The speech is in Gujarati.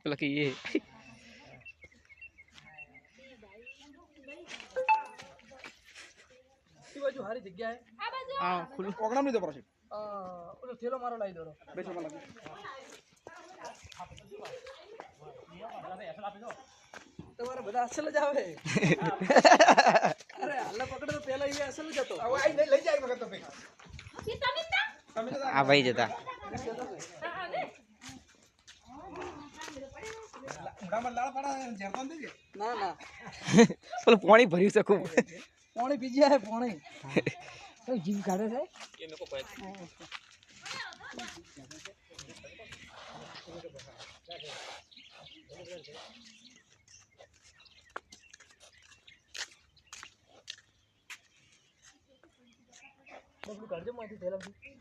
પેલા કે એ બાજુ હારી જગ્યા હે હા ખુલ્લું પ્રોગ્રામ નહીં તો પાછો ઓલો થેલો મારો લાવી દો બેસો માં લાગે તમારે બધા અસલ જ આવે અરે હાલ પકડે તો પેલા એ અસલ જ હતો હવે આઈ લઈ જાય મગર તો ભાઈ આ ભાઈ જતા ઉડામાં લાળ પાડા જેરતો નથી ના ના પેલું પાણી ભરી શકું પાણી પી જાય પાણી તો જીવ કાઢે છે એ મેકો પાય બબલું કાઢજો માંથી થેલામાંથી